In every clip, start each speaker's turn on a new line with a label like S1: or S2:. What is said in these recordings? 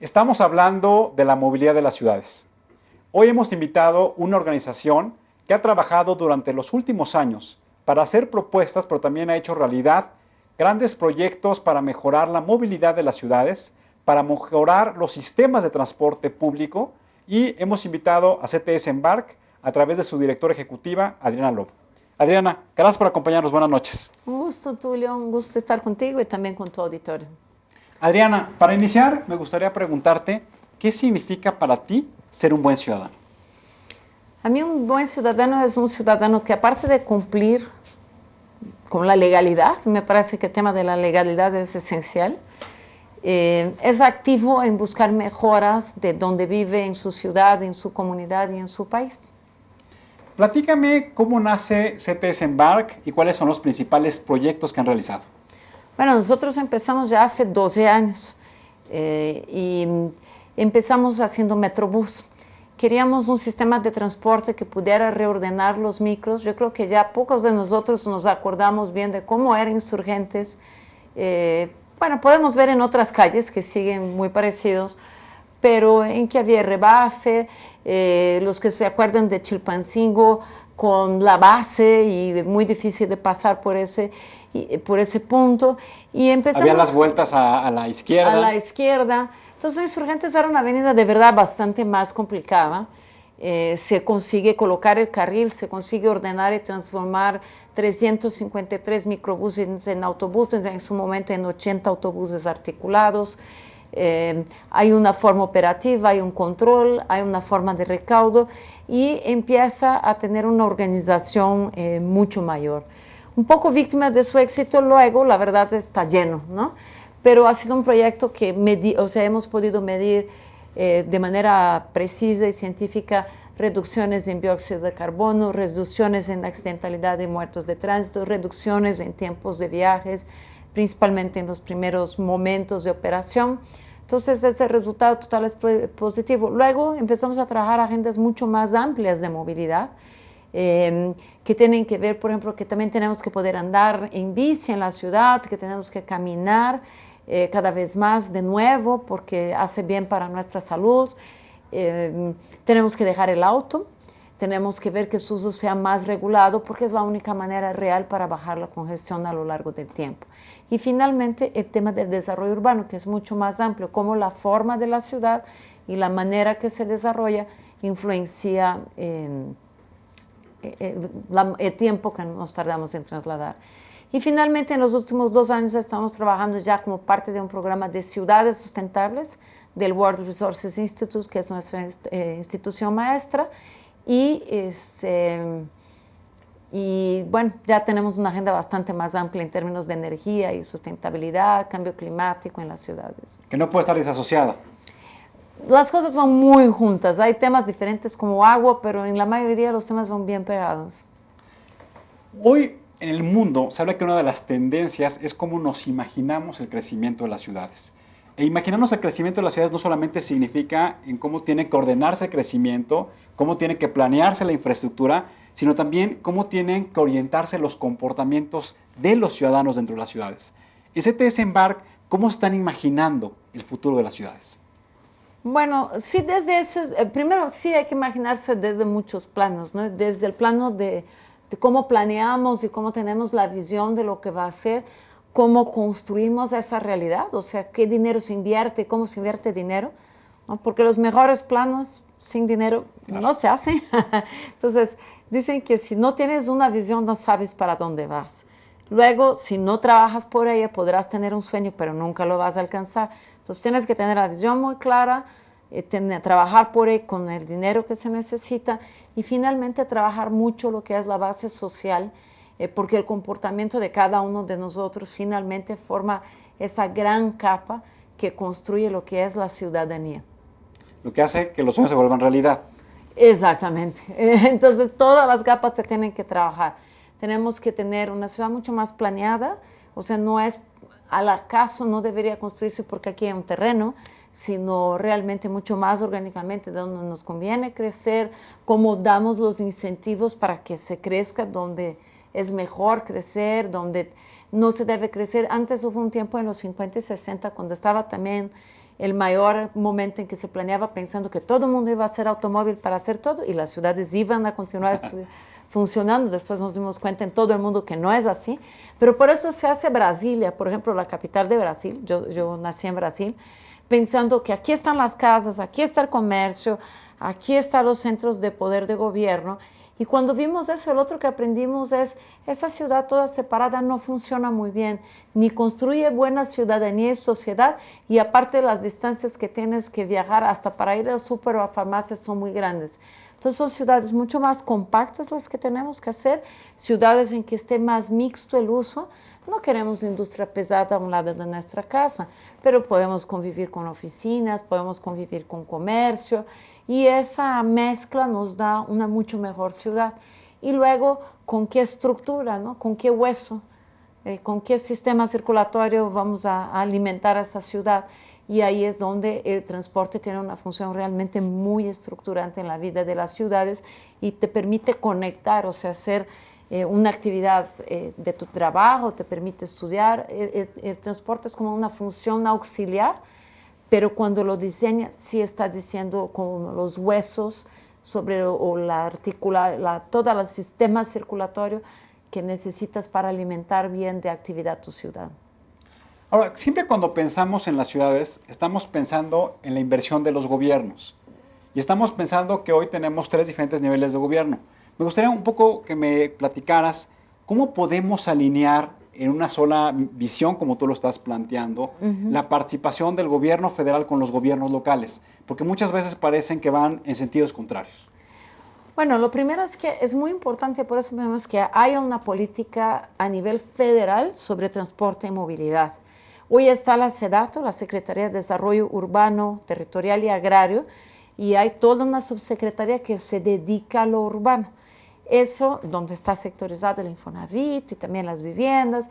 S1: Estamos hablando de la movilidad de las ciudades. Hoy hemos invitado una organización que ha trabajado durante los últimos años para hacer propuestas, pero también ha hecho realidad grandes proyectos para mejorar la movilidad de las ciudades, para mejorar los sistemas de transporte público, y hemos invitado a CTS Embark a través de su directora ejecutiva, Adriana Lobo. Adriana, gracias por acompañarnos. Buenas noches.
S2: Un gusto, Tulio, un gusto estar contigo y también con tu auditorio.
S1: Adriana, para iniciar, me gustaría preguntarte, ¿qué significa para ti ser un buen ciudadano?
S2: A mí un buen ciudadano es un ciudadano que, aparte de cumplir con la legalidad, me parece que el tema de la legalidad es esencial, es activo en buscar mejoras de donde vive, en su ciudad, en su comunidad y en su país.
S1: Platícame cómo nace CTS Embark y cuáles son los principales proyectos que han realizado.
S2: Bueno, nosotros empezamos ya hace 12 años y empezamos haciendo Metrobús. Queríamos un sistema de transporte que pudiera reordenar los micros. Yo creo que ya pocos de nosotros nos acordamos bien de cómo eran Insurgentes. Bueno, podemos ver en otras calles que siguen muy parecidos, pero en que había rebase, los que se acuerdan de Chilpancingo con la base y muy difícil de pasar por ese punto. Y empezamos,
S1: había las vueltas a la izquierda.
S2: A la izquierda. Entonces, Insurgentes era una avenida de verdad bastante más complicada. Se consigue colocar el carril, se consigue ordenar y transformar 353 microbuses en autobuses, en su momento en 80 autobuses articulados. Hay una forma operativa, hay un control, hay una forma de recaudo y empieza a tener una organización mucho mayor. Un poco víctima de su éxito, luego la verdad está lleno, ¿no? Pero ha sido un proyecto que hemos podido medir de manera precisa y científica reducciones en dióxido de carbono, reducciones en accidentalidad y muertos de tránsito, reducciones en tiempos de viajes, principalmente en los primeros momentos de operación. Entonces, ese resultado total es positivo. Luego empezamos a trabajar agendas mucho más amplias de movilidad, que tienen que ver, por ejemplo, que también tenemos que poder andar en bici en la ciudad, que tenemos que caminar cada vez más de nuevo porque hace bien para nuestra salud. Tenemos que dejar el auto, tenemos que ver que su uso sea más regulado porque es la única manera real para bajar la congestión a lo largo del tiempo. Y finalmente el tema del desarrollo urbano, que es mucho más amplio, cómo la forma de la ciudad y la manera que se desarrolla influencia el tiempo que nos tardamos en trasladar. Y finalmente, en los últimos 2 años estamos trabajando ya como parte de un programa de ciudades sustentables del World Resources Institute, que es nuestra institución maestra, y bueno, ya tenemos una agenda bastante más amplia en términos de energía y sustentabilidad, cambio climático en las ciudades.
S1: Que no puede estar desasociada.
S2: Las cosas van muy juntas, hay temas diferentes como agua, pero en la mayoría los temas van bien pegados.
S1: Hoy en el mundo se habla que una de las tendencias es cómo nos imaginamos el crecimiento de las ciudades. E imaginarnos el crecimiento de las ciudades no solamente significa en cómo tiene que ordenarse el crecimiento, cómo tiene que planearse la infraestructura, sino también cómo tienen que orientarse los comportamientos de los ciudadanos dentro de las ciudades. En CTS Embark, ¿cómo están imaginando el futuro de las ciudades?
S2: Bueno, sí, primero sí hay que imaginarse desde muchos planos, ¿no? Desde el plano de cómo planeamos y cómo tenemos la visión de lo que va a ser, cómo construimos esa realidad, o sea, qué dinero se invierte, cómo se invierte dinero, ¿no? Porque los mejores planos sin dinero no se hacen. Entonces, dicen que si no tienes una visión no sabes para dónde vas. Luego, si no trabajas por ella, podrás tener un sueño, pero nunca lo vas a alcanzar. Entonces, tienes que tener la visión muy clara, trabajar por ella con el dinero que se necesita y finalmente trabajar mucho lo que es la base social, porque el comportamiento de cada uno de nosotros finalmente forma esa gran capa que construye lo que es la ciudadanía.
S1: Lo que hace que los sueños se vuelvan realidad.
S2: Exactamente. Entonces, todas las capas se tienen que trabajar. Tenemos que tener una ciudad mucho más planeada, o sea, no es al acaso, no debería construirse porque aquí hay un terreno, sino realmente mucho más orgánicamente, donde nos conviene crecer, cómo damos los incentivos para que se crezca, donde es mejor crecer, donde no se debe crecer. Antes hubo un tiempo en los 50 y 60 cuando estaba también el mayor momento en que se planeaba pensando que todo el mundo iba a hacer automóvil para hacer todo y las ciudades iban a continuar funcionando. Después nos dimos cuenta en todo el mundo que no es así, pero por eso se hace Brasilia, por ejemplo, la capital de Brasil. Yo nací en Brasil, pensando que aquí están las casas, aquí está el comercio, aquí están los centros de poder de gobierno. Y cuando vimos eso, el otro que aprendimos es, esa ciudad toda separada no funciona muy bien, ni construye buena ciudadanía y sociedad, y aparte las distancias que tienes que viajar hasta para ir al súper o a farmacias son muy grandes. Entonces son ciudades mucho más compactas las que tenemos que hacer, ciudades en que esté más mixto el uso. No queremos industria pesada a un lado de nuestra casa, pero podemos convivir con oficinas, podemos convivir con comercio, y esa mezcla nos da una mucho mejor ciudad. Y luego, ¿con qué estructura, ¿no? ¿Con qué hueso? ¿Con qué sistema circulatorio vamos a alimentar a esa ciudad? Y ahí es donde el transporte tiene una función realmente muy estructurante en la vida de las ciudades y te permite conectar, o sea, hacer una actividad de tu trabajo, te permite estudiar. El transporte es como una función auxiliar, pero cuando lo diseña sí está diciendo con los huesos sobre o la articula, todo el sistema circulatorio que necesitas para alimentar bien de actividad tu ciudad.
S1: Ahora, siempre cuando pensamos en las ciudades, estamos pensando en la inversión de los gobiernos. Y estamos pensando que hoy tenemos 3 diferentes niveles de gobierno. Me gustaría un poco que me platicaras cómo podemos alinear en una sola visión, como tú lo estás planteando, la participación del gobierno federal con los gobiernos locales, porque muchas veces parecen que van en sentidos contrarios.
S2: Bueno, lo primero es que es muy importante, por eso vemos que haya una política a nivel federal sobre transporte y movilidad. Hoy está la SEDATO, la Secretaría de Desarrollo Urbano, Territorial y Agrario, y hay toda una subsecretaría que se dedica a lo urbano. Eso, donde está sectorizado el Infonavit y también las viviendas,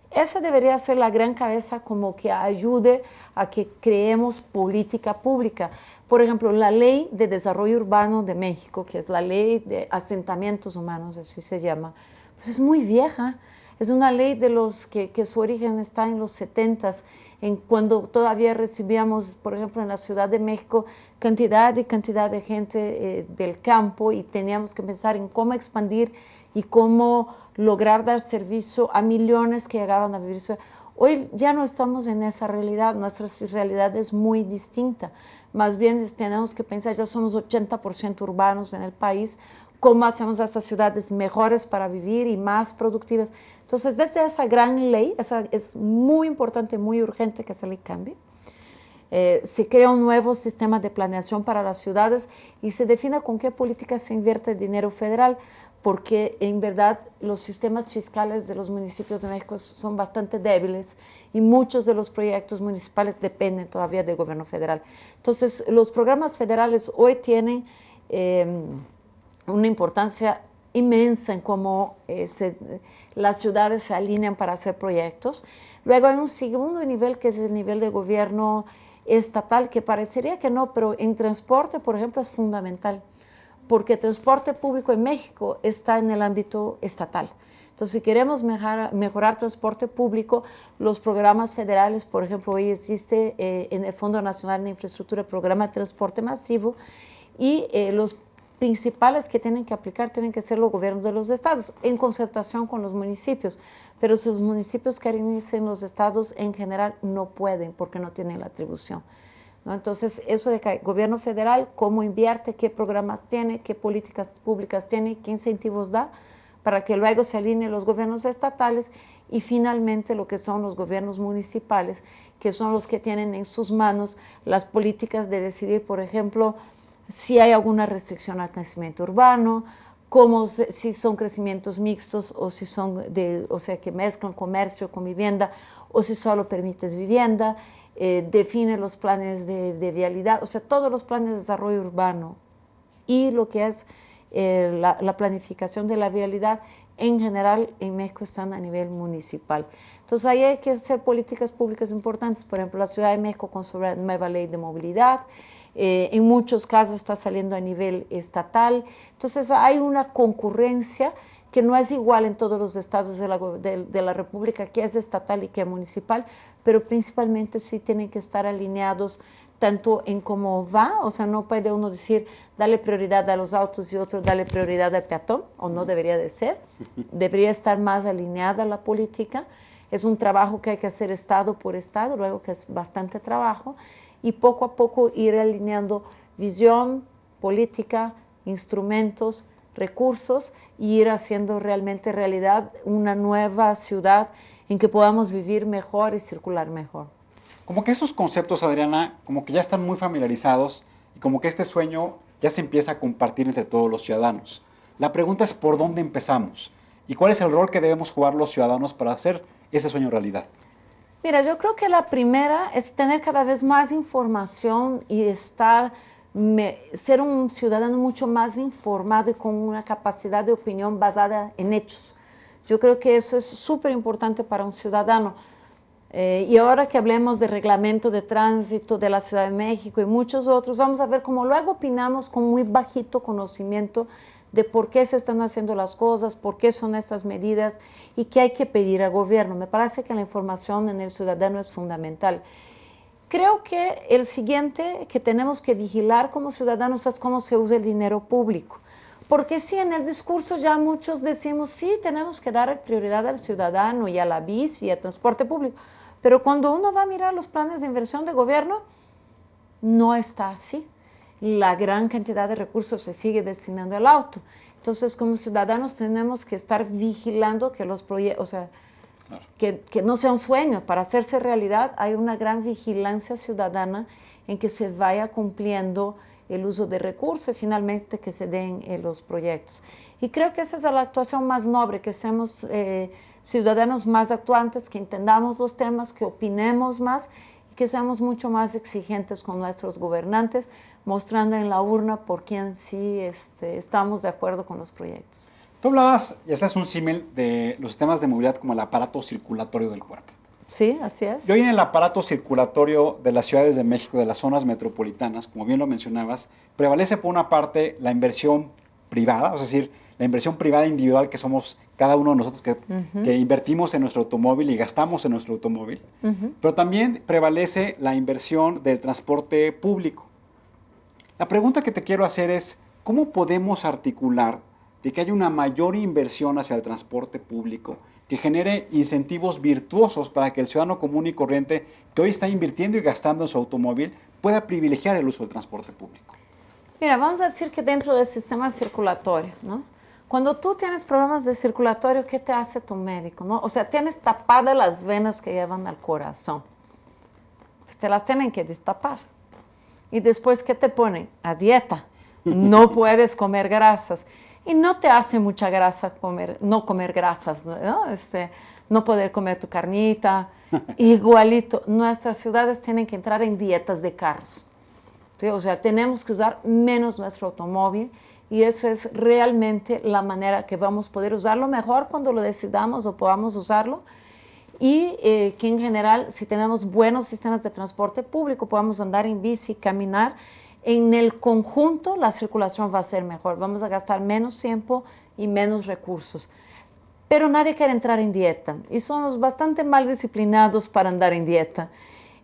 S2: esa debería ser la gran cabeza como que ayude a que creemos política pública. Por ejemplo, la Ley de Desarrollo Urbano de México, que es la Ley de Asentamientos Humanos, así se llama, pues es muy vieja. Es una ley de los que su origen está en los 70s, en cuando todavía recibíamos, por ejemplo, en la Ciudad de México, cantidad y cantidad de gente del campo y teníamos que pensar en cómo expandir y cómo lograr dar servicio a millones que llegaban a vivir. Hoy ya no estamos en esa realidad, nuestra realidad es muy distinta. Más bien tenemos que pensar, ya somos 80% urbanos en el país, cómo hacemos estas ciudades mejores para vivir y más productivas. Entonces, desde esa gran ley, es muy importante, muy urgente que esa ley cambie. Se crea un nuevo sistema de planeación para las ciudades y se define con qué políticas se invierte el dinero federal, porque en verdad los sistemas fiscales de los municipios de México son bastante débiles y muchos de los proyectos municipales dependen todavía del gobierno federal. Entonces, los programas federales hoy tienen una importancia inmensa en cómo las ciudades se alinean para hacer proyectos. Luego hay un segundo nivel que es el nivel de gobierno estatal, que parecería que no, pero en transporte, por ejemplo, es fundamental, porque el transporte público en México está en el ámbito estatal. Entonces, si queremos mejorar transporte público, los programas federales, por ejemplo, hoy existe en el Fondo Nacional de Infraestructura el programa de transporte masivo, y los principales que tienen que aplicar tienen que ser los gobiernos de los estados, en concertación con los municipios. Pero si los municipios quieren irse en los estados, en general no pueden porque no tienen la atribución, ¿no? Entonces, eso de que el gobierno federal, cómo invierte, qué programas tiene, qué políticas públicas tiene, qué incentivos da, para que luego se alineen los gobiernos estatales y finalmente lo que son los gobiernos municipales, que son los que tienen en sus manos las políticas de decidir, por ejemplo, si hay alguna restricción al crecimiento urbano, si son crecimientos mixtos o si son o sea, que mezclan comercio con vivienda, o si solo permites vivienda, define los planes de vialidad, o sea, todos los planes de desarrollo urbano y lo que es la planificación de la vialidad en general en México están a nivel municipal. Entonces ahí hay que hacer políticas públicas importantes, por ejemplo, la Ciudad de México con su nueva ley de movilidad, en muchos casos está saliendo a nivel estatal. Entonces hay una concurrencia que no es igual en todos los estados de la República, que es estatal y que es municipal, pero principalmente sí tienen que estar alineados tanto en cómo va, o sea, no puede uno decir, dale prioridad a los autos y otro, dale prioridad al peatón, o no debería de ser, debería estar más alineada la política. Es un trabajo que hay que hacer estado por estado, luego que es bastante trabajo, y poco a poco ir alineando visión, política, instrumentos, recursos, y ir haciendo realmente realidad una nueva ciudad en que podamos vivir mejor y circular mejor.
S1: Como que estos conceptos, Adriana, como que ya están muy familiarizados y como que este sueño ya se empieza a compartir entre todos los ciudadanos. La pregunta es por dónde empezamos y cuál es el rol que debemos jugar los ciudadanos para hacer ese sueño realidad.
S2: Mira, yo creo que la primera es tener cada vez más información y ser un ciudadano mucho más informado y con una capacidad de opinión basada en hechos. Yo creo que eso es súper importante para un ciudadano. Y ahora que hablemos de reglamento de tránsito de la Ciudad de México y muchos otros, vamos a ver cómo luego opinamos con muy bajito conocimiento de por qué se están haciendo las cosas, por qué son estas medidas y qué hay que pedir al gobierno. Me parece que la información en el ciudadano es fundamental. Creo que el siguiente que tenemos que vigilar como ciudadanos es cómo se usa el dinero público. Porque sí, en el discurso ya muchos decimos, sí, tenemos que dar prioridad al ciudadano y a la bici y al transporte público. Pero cuando uno va a mirar los planes de inversión de gobierno, no está así. La gran cantidad de recursos se sigue destinando al auto. Entonces, como ciudadanos tenemos que estar vigilando que los proyectos, o sea, claro, que no sea un sueño. Para hacerse realidad hay una gran vigilancia ciudadana en que se vaya cumpliendo el uso de recursos y finalmente que se den los proyectos. Y creo que esa es la actuación más noble, que seamos ciudadanos más actuantes, que entendamos los temas, que opinemos más y que seamos mucho más exigentes con nuestros gobernantes, mostrando en la urna por quién sí estamos de acuerdo con los proyectos.
S1: Tú hablabas, y ese es un símil de los sistemas de movilidad como el aparato circulatorio del cuerpo.
S2: Sí, así es.
S1: Y hoy en el aparato circulatorio de las ciudades de México, de las zonas metropolitanas, como bien lo mencionabas, prevalece por una parte la inversión privada, es decir, la inversión privada individual que somos cada uno de nosotros que invertimos en nuestro automóvil y gastamos en nuestro automóvil, pero también prevalece la inversión del transporte público. La pregunta que te quiero hacer es, ¿cómo podemos articular de que haya una mayor inversión hacia el transporte público, que genere incentivos virtuosos para que el ciudadano común y corriente que hoy está invirtiendo y gastando en su automóvil pueda privilegiar el uso del transporte público?
S2: Mira, vamos a decir que dentro del sistema circulatorio, ¿no? Cuando tú tienes problemas de circulatorio, ¿qué te hace tu médico, no? O sea, tienes tapadas las venas que llevan al corazón. Pues te las tienen que destapar. Y después, ¿qué te ponen? A dieta. No puedes comer grasas. Y no te hace mucha grasa no comer grasas, ¿no? No poder comer tu carnita. Igualito, nuestras ciudades tienen que entrar en dietas de carros. ¿Sí? O sea, tenemos que usar menos nuestro automóvil y esa es realmente la manera que vamos a poder usarlo mejor cuando lo decidamos o podamos usarlo. Y que en general, si tenemos buenos sistemas de transporte público, podamos andar en bici, caminar, en el conjunto la circulación va a ser mejor. Vamos a gastar menos tiempo y menos recursos. Pero nadie quiere entrar en dieta y somos bastante mal disciplinados para andar en dieta.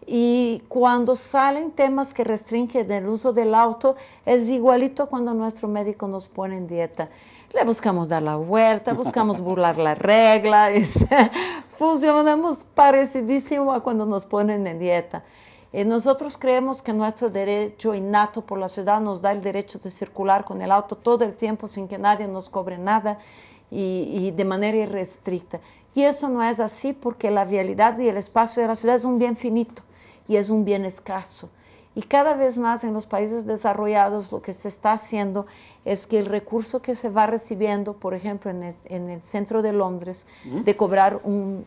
S2: Y cuando salen temas que restringen el uso del auto, es igualito cuando nuestro médico nos pone en dieta. Le buscamos dar la vuelta, buscamos burlar la regla, funcionamos parecidísimo a cuando nos ponen en dieta. Nosotros creemos que nuestro derecho innato por la ciudad nos da el derecho de circular con el auto todo el tiempo sin que nadie nos cobre nada y de manera irrestricta. Y eso no es así porque la vialidad y el espacio de la ciudad es un bien finito y es un bien escaso. Y cada vez más en los países desarrollados lo que se está haciendo es que el recurso que se va recibiendo, por ejemplo, en el centro de Londres, de cobrar un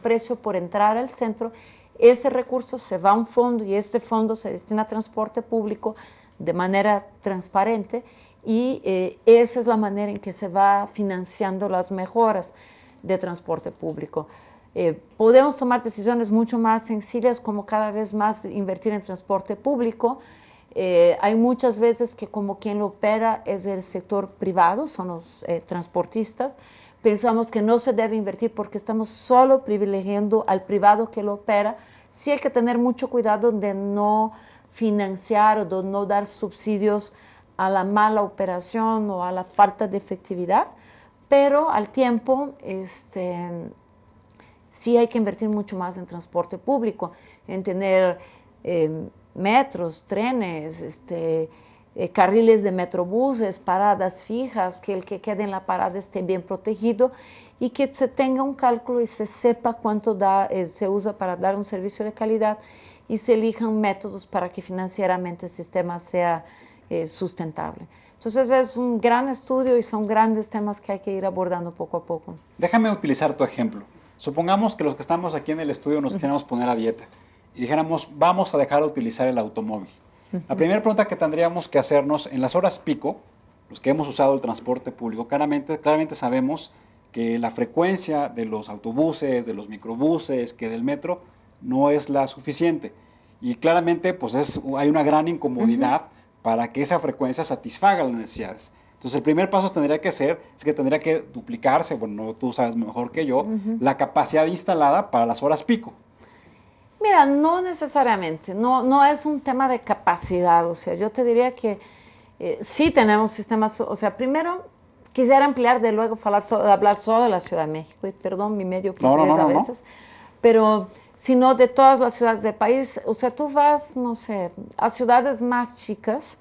S2: precio por entrar al centro, ese recurso se va a un fondo y este fondo se destina a transporte público de manera transparente y esa es la manera en que se va financiando las mejoras de transporte público. Podemos tomar decisiones mucho más sencillas como cada vez más invertir en transporte público, Hay muchas veces que como quien lo opera es el sector privado, son los transportistas. Pensamos que no se debe invertir porque estamos solo privilegiando al privado que lo opera. Sí hay que tener mucho cuidado de no financiar o de no dar subsidios a la mala operación o a la falta de efectividad, pero al tiempo sí hay que invertir mucho más en transporte público, en tener metros, trenes, carriles de metrobuses, paradas fijas, que el que quede en la parada esté bien protegido y que se tenga un cálculo y se sepa cuánto se usa para dar un servicio de calidad y se elijan métodos para que financieramente el sistema sea sustentable. Entonces es un gran estudio y son grandes temas que hay que ir abordando poco a poco.
S1: Déjame utilizar tu ejemplo. Supongamos que los que estamos aquí en el estudio nos quisiéramos poner a dieta y dijéramos, vamos a dejar de utilizar el automóvil. La primera pregunta que tendríamos que hacernos en las horas pico, los que hemos usado el transporte público, claramente sabemos que la frecuencia de los autobuses, de los microbuses, que del metro, no es la suficiente. Y claramente pues hay una gran incomodidad para que esa frecuencia satisfaga las necesidades. Entonces el primer paso tendría que ser, es que tendría que duplicarse, bueno, tú sabes mejor que yo, la capacidad instalada para las horas pico.
S2: Mira, no necesariamente, no es un tema de capacidad, o sea, yo te diría que sí tenemos sistemas, o sea, primero quisiera ampliar de luego hablar solo de la Ciudad de México, y perdón mi medio portugués a veces, pero sino de todas las ciudades del país, o sea, tú vas, no sé, a ciudades más chicas,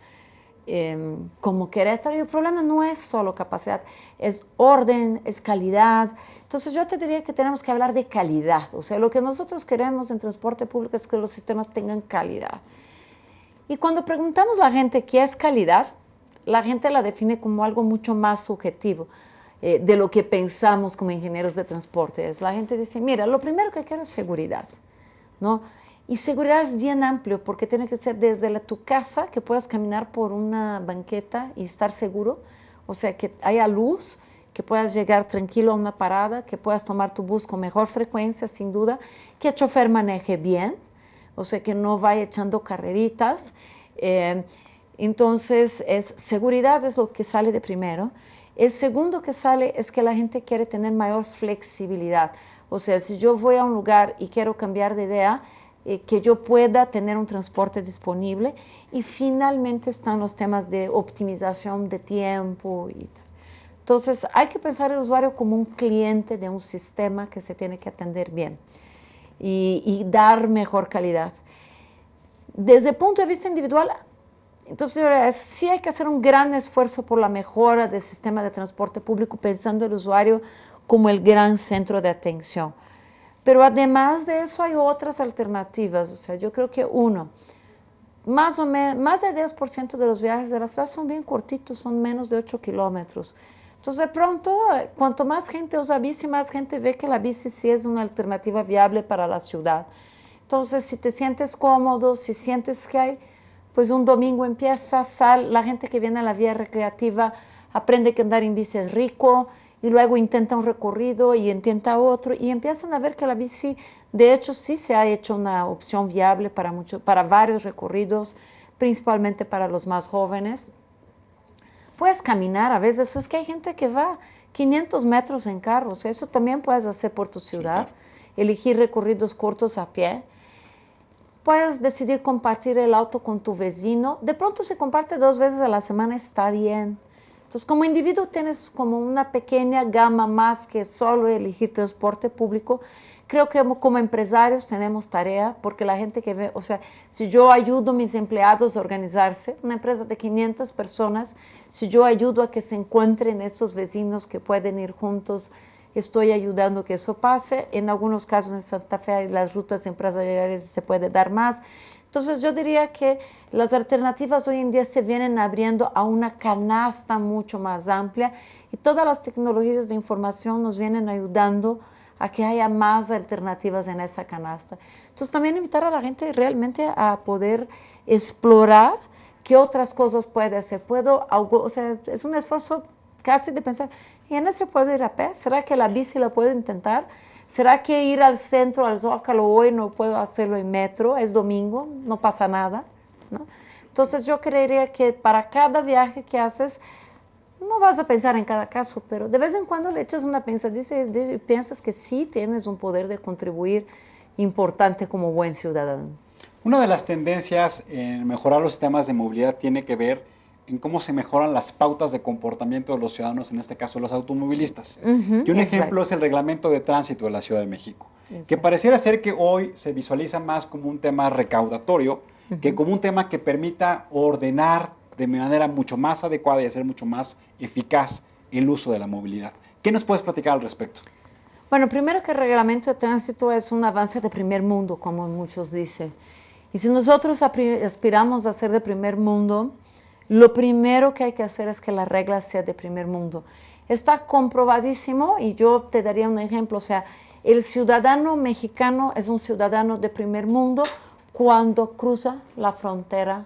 S2: como Querétaro, y el problema no es solo capacidad, es orden, es calidad. Entonces yo te diría que tenemos que hablar de calidad, o sea, lo que nosotros queremos en transporte público es que los sistemas tengan calidad. Y cuando preguntamos a la gente qué es calidad, la gente la define como algo mucho más subjetivo de lo que pensamos como ingenieros de transporte. La gente dice, mira, lo primero que quiero es seguridad, ¿no? Y seguridad es bien amplio porque tiene que ser desde tu casa, que puedas caminar por una banqueta y estar seguro, o sea, que haya luz, que puedas llegar tranquilo a una parada, que puedas tomar tu bus con mejor frecuencia, sin duda, que el chofer maneje bien, o sea, que no vaya echando carreritas. Entonces, seguridad es lo que sale de primero. El segundo que sale es que la gente quiere tener mayor flexibilidad. O sea, si yo voy a un lugar y quiero cambiar de idea, que yo pueda tener un transporte disponible. Y finalmente están los temas de optimización de tiempo y tal. Entonces, hay que pensar el usuario como un cliente de un sistema que se tiene que atender bien y dar mejor calidad. Desde el punto de vista individual, entonces sí hay que hacer un gran esfuerzo por la mejora del sistema de transporte público, pensando el usuario como el gran centro de atención. Pero además de eso hay otras alternativas. O sea, yo creo que más del 10% de los viajes de la ciudad son bien cortitos, son menos de 8 kilómetros. Entonces, de pronto, cuanto más gente usa bici, más gente ve que la bici sí es una alternativa viable para la ciudad. Entonces, si te sientes cómodo, si sientes que hay, pues un domingo empieza, la gente que viene a la vía recreativa aprende que andar en bici es rico, y luego intenta un recorrido y intenta otro, y empiezan a ver que la bici, de hecho, sí se ha hecho una opción viable para varios recorridos, principalmente para los más jóvenes. Puedes caminar, a veces es que hay gente que va 500 metros en carro, o sea, eso también puedes hacer por tu ciudad, elegir recorridos cortos a pie. Puedes decidir compartir el auto con tu vecino, de pronto se comparte 2 veces a la semana, está bien. Entonces, como individuo tienes como una pequeña gama más que solo elegir transporte público. Creo que como empresarios tenemos tarea, porque la gente que ve, o sea, si yo ayudo a mis empleados a organizarse, una empresa de 500 personas, si yo ayudo a que se encuentren esos vecinos que pueden ir juntos, estoy ayudando a que eso pase. En algunos casos en Santa Fe las rutas empresariales se puede dar más. Entonces yo diría que las alternativas hoy en día se vienen abriendo a una canasta mucho más amplia y todas las tecnologías de información nos vienen ayudando a que haya más alternativas en esa canasta. Entonces también invitar a la gente realmente a poder explorar qué otras cosas puede hacer. O sea, es un esfuerzo casi de pensar, ¿y en ese puedo ir a pie? ¿Será que la bici la puedo intentar? ¿Será que ir al centro, al Zócalo hoy no puedo hacerlo en metro? Es domingo, no pasa nada, ¿no? Entonces yo creería que para cada viaje que haces, no vas a pensar en cada caso, pero de vez en cuando le echas una pensadita y piensas que sí tienes un poder de contribuir importante como buen ciudadano.
S1: Una de las tendencias en mejorar los sistemas de movilidad tiene que ver en cómo se mejoran las pautas de comportamiento de los ciudadanos, en este caso los automovilistas. Y un ejemplo es el reglamento de tránsito de la Ciudad de México, que pareciera ser que hoy se visualiza más como un tema recaudatorio que como un tema que permita ordenar de manera mucho más adecuada y hacer mucho más eficaz el uso de la movilidad. ¿Qué nos puedes platicar al respecto?
S2: Bueno, primero que el reglamento de tránsito es un avance de primer mundo, como muchos dicen. Y si nosotros aspiramos a ser de primer mundo, lo primero que hay que hacer es que la regla sea de primer mundo. Está comprobadísimo y yo te daría un ejemplo, o sea, el ciudadano mexicano es un ciudadano de primer mundo cuando cruza la frontera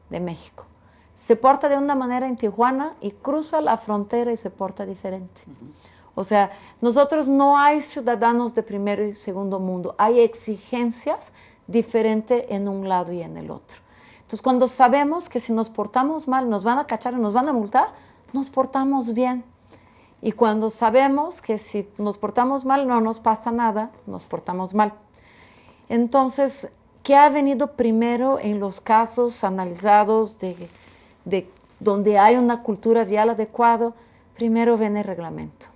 S2: de México. Se porta de una manera en Tijuana y cruza la frontera y se porta diferente. O sea, nosotros no hay ciudadanos de primer y segundo mundo, hay exigencias diferentes en un lado y en el otro. Entonces, cuando sabemos que si nos portamos mal nos van a cachar y nos van a multar, nos portamos bien. Y cuando sabemos que si nos portamos mal no nos pasa nada, nos portamos mal. Entonces, ¿qué ha venido primero en los casos analizados de donde hay una cultura vial adecuada? Primero viene el reglamento.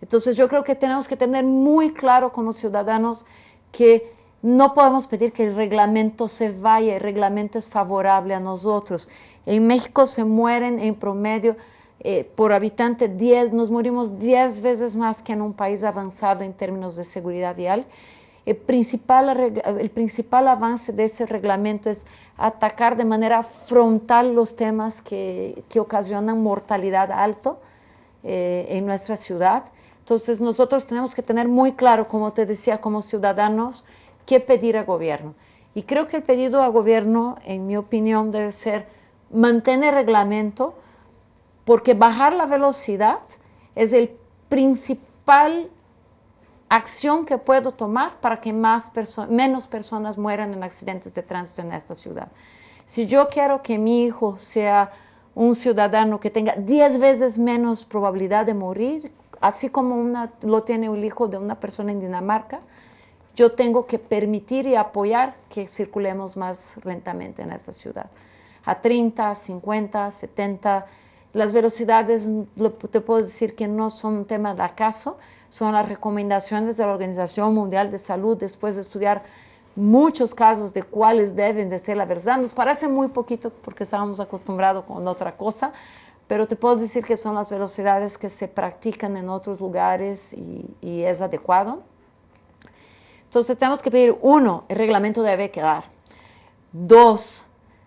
S2: Entonces, yo creo que tenemos que tener muy claro como ciudadanos que no podemos pedir que el reglamento se vaya, el reglamento es favorable a nosotros. En México se mueren en promedio por habitante nos morimos 10 veces más que en un país avanzado en términos de seguridad vial. El principal avance de ese reglamento es atacar de manera frontal los temas que ocasionan mortalidad alto en nuestra ciudad. Entonces nosotros tenemos que tener muy claro, como te decía, como ciudadanos, qué pedir al gobierno. Y creo que el pedido al gobierno, en mi opinión, debe ser mantener el reglamento, porque bajar la velocidad es el principal acción que puedo tomar para que menos personas mueran en accidentes de tránsito en esta ciudad. Si yo quiero que mi hijo sea un ciudadano que tenga 10 veces menos probabilidad de morir, así como lo tiene el hijo de una persona en Dinamarca, yo tengo que permitir y apoyar que circulemos más lentamente en esta ciudad. A 30, 50, 70, las velocidades, te puedo decir que no son un tema de acaso, son las recomendaciones de la Organización Mundial de Salud después de estudiar muchos casos de cuáles deben de ser la velocidad. Nos parece muy poquito porque estábamos acostumbrados con otra cosa, pero te puedo decir que son las velocidades que se practican en otros lugares y es adecuado. Entonces tenemos que pedir, 1, el reglamento debe quedar. 2,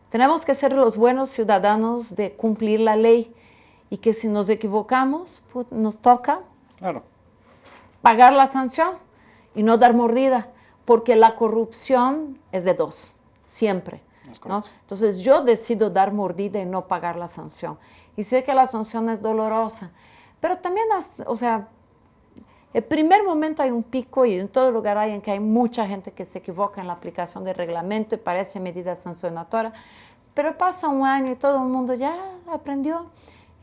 S2: tenemos que ser los buenos ciudadanos de cumplir la ley y que si nos equivocamos, pues nos toca pagar la sanción y no dar mordida, porque la corrupción es de 2, siempre. ¿No? Entonces yo decido dar mordida y no pagar la sanción. Y sé que la sanción es dolorosa, pero también, o sea, el primer momento hay un pico y en todo lugar hay en que hay mucha gente que se equivoca en la aplicación del reglamento y parece medida sancionatoria, pero pasa un año y todo el mundo ya aprendió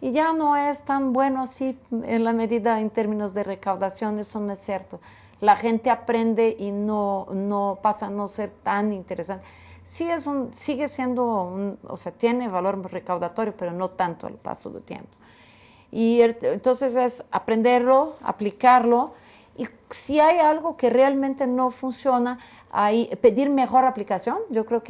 S2: y ya no es tan bueno así en la medida en términos de recaudación. Eso no es cierto. La gente aprende y no pasa a no ser tan interesante. Sí sigue siendo, o sea, tiene valor recaudatorio, pero no tanto al paso del tiempo. Y entonces es aprenderlo, aplicarlo, y si hay algo que realmente no funciona, pedir mejor aplicación. Yo creo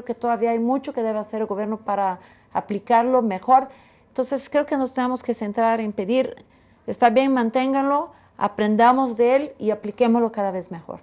S2: que todavía hay mucho que debe hacer el gobierno para aplicarlo mejor. Entonces creo que nos tenemos que centrar en pedir, está bien, manténganlo, aprendamos de él y apliquémoslo cada vez mejor.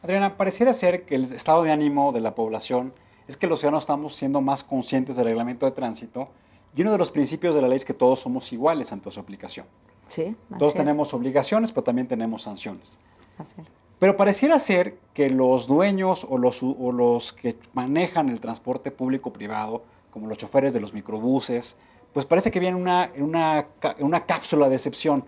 S1: Adriana, pareciera ser que el estado de ánimo de la población es que los ciudadanos estamos siendo más conscientes del reglamento de tránsito. Y uno de los principios de la ley es que todos somos iguales ante su aplicación.
S2: Sí,
S1: todos tenemos obligaciones, pero también tenemos sanciones.
S2: Así es.
S1: Pero pareciera ser que los dueños o los que manejan el transporte público-privado, como los choferes de los microbuses, pues parece que vienen en una cápsula de excepción.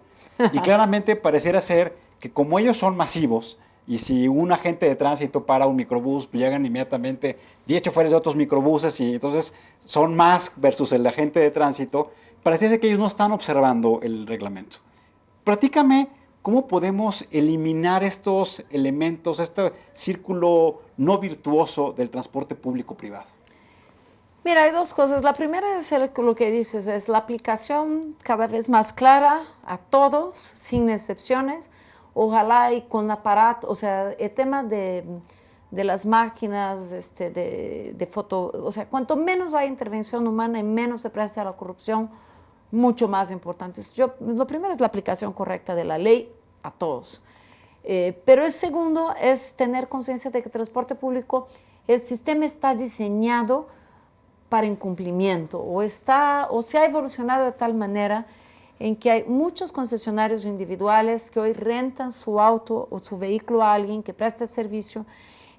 S1: Y claramente pareciera ser que como ellos son masivos, y si un agente de tránsito para un microbús, pues llegan inmediatamente 10 choferes de otros microbuses y entonces son más versus el agente de tránsito. Pareciera que ellos no están observando el reglamento. Platícame cómo podemos eliminar estos elementos, este círculo no virtuoso del transporte público-privado.
S2: Mira, hay dos cosas. La primera es lo que dices, es la aplicación cada vez más clara a todos, sin excepciones. Ojalá y con aparato, o sea, el tema de las máquinas, de foto, o sea, cuanto menos hay intervención humana y menos se presta a la corrupción, mucho más importante. Lo primero es la aplicación correcta de la ley a todos. Pero el segundo es tener conciencia de que el transporte público, el sistema está diseñado para incumplimiento o se ha evolucionado de tal manera en que hay muchos concesionarios individuales que hoy rentan su auto o su vehículo a alguien que presta servicio.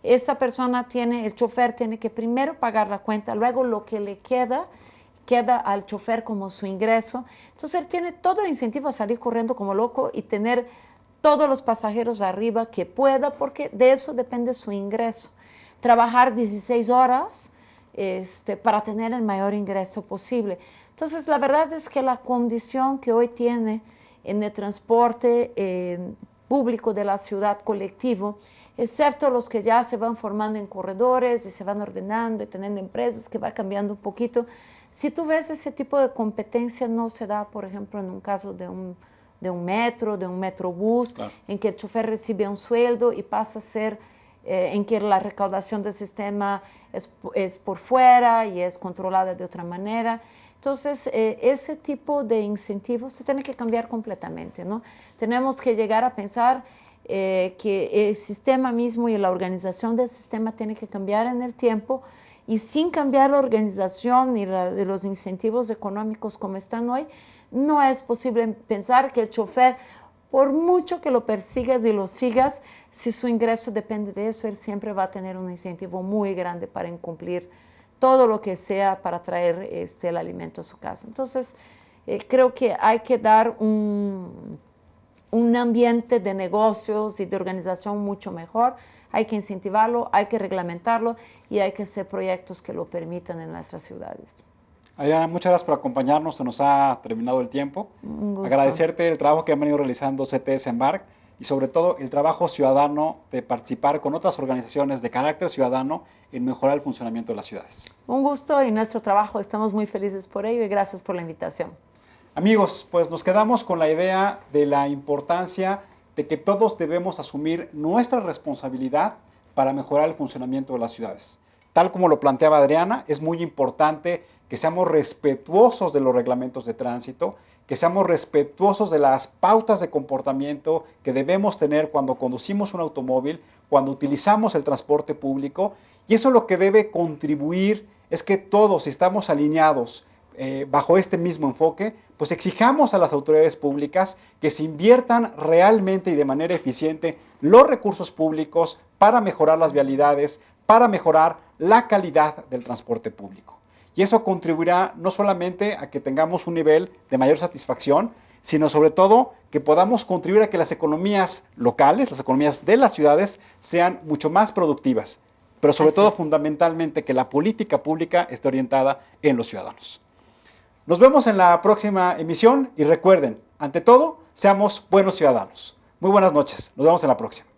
S2: Esta persona el chofer tiene que primero pagar la cuenta, luego lo que le queda al chofer como su ingreso. Entonces él tiene todo el incentivo a salir corriendo como loco y tener todos los pasajeros arriba que pueda, porque de eso depende su ingreso. Trabajar 16 horas para tener el mayor ingreso posible. Entonces, la verdad es que la condición que hoy tiene en el transporte público de la ciudad colectivo, excepto los que ya se van formando en corredores y se van ordenando y teniendo empresas que va cambiando un poquito, si tú ves ese tipo de competencia no se da, por ejemplo, en un caso de un metro, de un metrobús, claro, en que el chofer recibe un sueldo y pasa a ser en que la recaudación del sistema es por fuera y es controlada de otra manera. Entonces, ese tipo de incentivos se tiene que cambiar completamente, ¿no? Tenemos que llegar a pensar que el sistema mismo y la organización del sistema tiene que cambiar en el tiempo, y sin cambiar la organización y de los incentivos económicos como están hoy, no es posible pensar que el chofer, por mucho que lo persigas y lo sigas, si su ingreso depende de eso, él siempre va a tener un incentivo muy grande para incumplir todo lo que sea para traer el alimento a su casa. Entonces, creo que hay que dar un ambiente de negocios y de organización mucho mejor. Hay que incentivarlo, hay que reglamentarlo y hay que hacer proyectos que lo permitan en nuestras ciudades.
S1: Adriana, muchas gracias por acompañarnos, se nos ha terminado el tiempo.
S2: Un gusto.
S1: Agradecerte el trabajo que han venido realizando CTS Embark y sobre todo el trabajo ciudadano de participar con otras organizaciones de carácter ciudadano en mejorar el funcionamiento de las ciudades.
S2: Un gusto y nuestro trabajo, estamos muy felices por ello y gracias por la invitación.
S1: Amigos, pues nos quedamos con la idea de la importancia de que todos debemos asumir nuestra responsabilidad para mejorar el funcionamiento de las ciudades. Tal como lo planteaba Adriana, es muy importante que seamos respetuosos de los reglamentos de tránsito, que seamos respetuosos de las pautas de comportamiento que debemos tener cuando conducimos un automóvil, cuando utilizamos el transporte público, y eso lo que debe contribuir es que todos, si estamos alineados bajo este mismo enfoque, pues exijamos a las autoridades públicas que se inviertan realmente y de manera eficiente los recursos públicos para mejorar las vialidades, para mejorar la calidad del transporte público. Y eso contribuirá no solamente a que tengamos un nivel de mayor satisfacción, sino sobre todo que podamos contribuir a que las economías locales, las economías de las ciudades, sean mucho más productivas, pero sobre todo fundamentalmente que la política pública esté orientada en los ciudadanos. Nos vemos en la próxima emisión y recuerden, ante todo, seamos buenos ciudadanos. Muy buenas noches, nos vemos en la próxima.